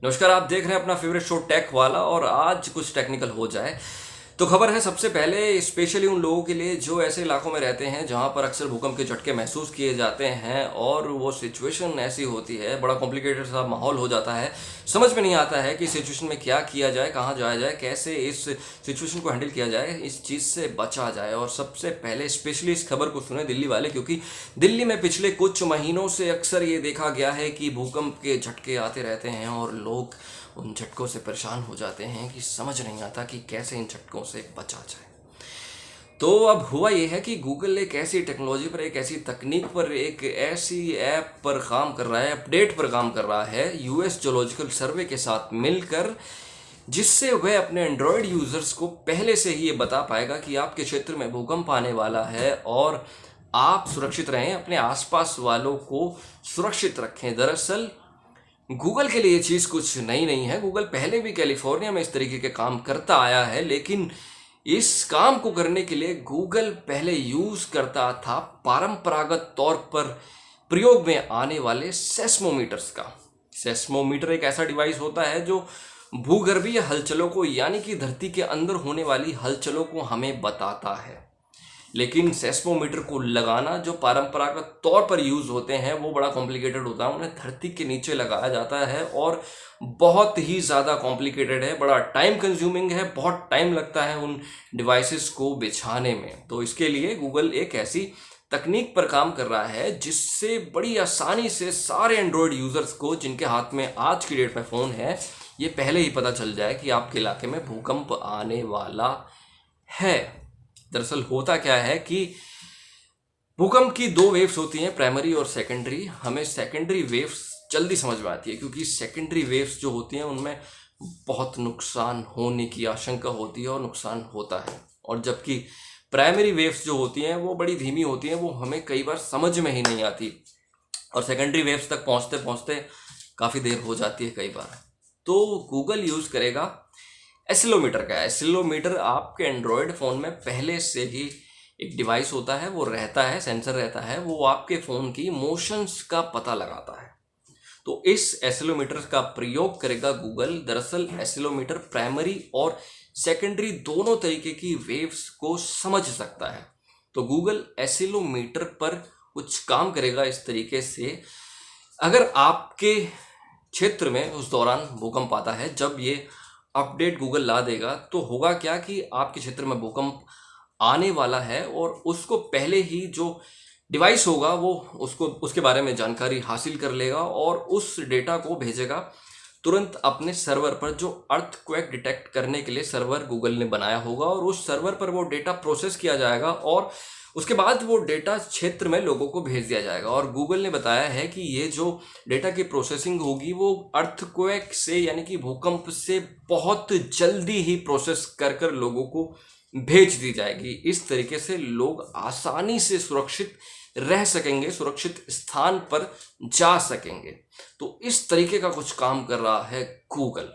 नमस्कार, आप देख रहे हैं अपना फेवरेट शो टेक वाला। और आज कुछ टेक्निकल हो जाए तो खबर है सबसे पहले स्पेशली उन लोगों के लिए जो ऐसे इलाकों में रहते हैं जहां पर अक्सर भूकंप के झटके महसूस किए जाते हैं और वो सिचुएशन ऐसी होती है, बड़ा कॉम्प्लिकेटेड सा माहौल हो जाता है। समझ में नहीं आता है कि सिचुएशन में क्या किया जाए, कहाँ जाया जाए, कैसे इस सिचुएशन को हैंडल किया जाए, इस चीज़ से बचा जाए। और सबसे पहले स्पेशली इस खबर को सुने दिल्ली वाले, क्योंकि दिल्ली में पिछले कुछ महीनों से अक्सर ये देखा गया है कि भूकंप के झटके आते रहते हैं और लोग उन झटकों से परेशान हो जाते हैं कि समझ नहीं आता कि कैसे इन झटकों से बचा जाए। तो अब हुआ ये है कि गूगल एक ऐसी टेक्नोलॉजी पर, एक ऐसी तकनीक पर, एक ऐसी ऐप पर काम कर रहा है, अपडेट पर काम कर रहा है यूएस जियोलॉजिकल सर्वे के साथ मिलकर, जिससे वह अपने एंड्रॉयड यूजर्स को पहले से ही ये बता पाएगा कि आपके क्षेत्र में भूकंप आने वाला है और आप सुरक्षित रहें, अपने आसपास वालों को सुरक्षित रखें। दरअसल गूगल के लिए ये चीज़ कुछ नई नहीं है। गूगल पहले भी कैलिफोर्निया में इस तरीके के काम करता आया है, लेकिन इस काम को करने के लिए गूगल पहले यूज़ करता था परंपरागत तौर पर प्रयोग में आने वाले सेस्मोमीटर्स का। सेस्मोमीटर एक ऐसा डिवाइस होता है जो भूगर्भीय हलचलों को, यानी कि धरती के अंदर होने वाली हलचलों को हमें बताता है। लेकिन सेस्मोमीटर को लगाना जो परंपरागत तौर पर यूज़ होते हैं वो बड़ा कॉम्प्लिकेटेड होता है। उन्हें धरती के नीचे लगाया जाता है और बहुत ही ज़्यादा कॉम्प्लिकेटेड है, बड़ा टाइम कंज्यूमिंग है, बहुत टाइम लगता है उन डिवाइसेस को बिछाने में। तो इसके लिए गूगल एक ऐसी तकनीक पर काम कर रहा है जिससे बड़ी आसानी से सारे एंड्रॉयड यूज़र्स को, जिनके हाथ में आज की डेट में फ़ोन है, ये पहले ही पता चल जाए कि आपके इलाके में भूकंप आने वाला है। दरअसल होता क्या है कि भूकंप की दो वेव्स होती हैं, प्राइमरी और सेकेंडरी। हमें सेकेंडरी वेव्स जल्दी समझ में आती है क्योंकि सेकेंडरी वेव्स जो होती हैं उनमें बहुत नुकसान होने की आशंका होती है और नुकसान होता है। और जबकि प्राइमरी वेव्स जो होती हैं वो बड़ी धीमी होती हैं, वो हमें कई बार समझ में ही नहीं आती और सेकेंडरी वेव्स तक पहुंचते पहुंचते काफ़ी देर हो जाती है कई बार। तो गूगल यूज़ करेगा एसिलोमीटर का। एसिलोमीटर आपके एंड्रॉयड फ़ोन में पहले से ही एक डिवाइस होता है, वो रहता है, सेंसर रहता है, वो आपके फ़ोन की मोशंस का पता लगाता है। तो इस एसिलोमीटर का प्रयोग करेगा गूगल। दरअसल एसिलोमीटर प्राइमरी और सेकेंडरी दोनों तरीके की वेव्स को समझ सकता है। तो गूगल एसिलोमीटर पर कुछ काम करेगा इस तरीके से, अगर आपके क्षेत्र में उस दौरान भूकंप आता है, जब ये अपडेट गूगल ला देगा तो होगा क्या कि आपके क्षेत्र में भूकंप आने वाला है और उसको पहले ही जो डिवाइस होगा वो उसके बारे में जानकारी हासिल कर लेगा और उस डेटा को भेजेगा तुरंत अपने सर्वर पर, जो अर्थक्वेक डिटेक्ट करने के लिए सर्वर गूगल ने बनाया होगा। और उस सर्वर पर वो डेटा प्रोसेस किया जाएगा और उसके बाद वो डेटा क्षेत्र में लोगों को भेज दिया जाएगा। और गूगल ने बताया है कि ये जो डेटा की प्रोसेसिंग होगी वो अर्थक्वेक से, यानी कि भूकंप से बहुत जल्दी ही प्रोसेस कर कर लोगों को भेज दी जाएगी। इस तरीके से लोग आसानी से सुरक्षित रह सकेंगे, सुरक्षित स्थान पर जा सकेंगे। तो इस तरीके का कुछ काम कर रहा है गूगल।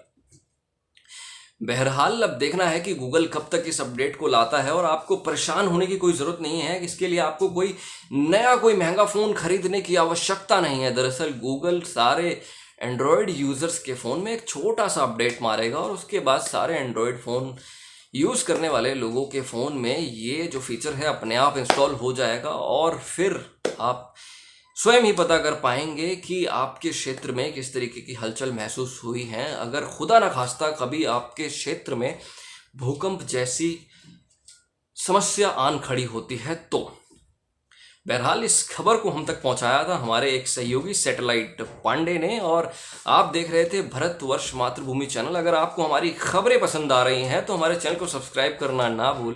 बहरहाल अब देखना है कि गूगल कब तक इस अपडेट को लाता है। और आपको परेशान होने की कोई ज़रूरत नहीं है, इसके लिए आपको कोई महंगा फ़ोन खरीदने की आवश्यकता नहीं है। दरअसल गूगल सारे एंड्रॉयड यूज़र्स के फ़ोन में एक छोटा सा अपडेट मारेगा और उसके बाद सारे एंड्रॉयड फ़ोन यूज़ करने वाले लोगों के फ़ोन में ये जो फीचर है अपने आप इंस्टॉल हो जाएगा और फिर आप स्वयं ही पता कर पाएंगे कि आपके क्षेत्र में किस तरीके की हलचल महसूस हुई है। अगर खुदा न खास्ता कभी आपके क्षेत्र में भूकंप जैसी समस्या आन खड़ी होती है तो। बहरहाल इस खबर को हम तक पहुंचाया था हमारे एक सहयोगी सैटेलाइट पांडे ने, और आप देख रहे थे भारतवर्ष मातृभूमि चैनल। अगर आपको हमारी खबरें पसंद आ रही हैं तो हमारे चैनल को सब्सक्राइब करना ना भूलें।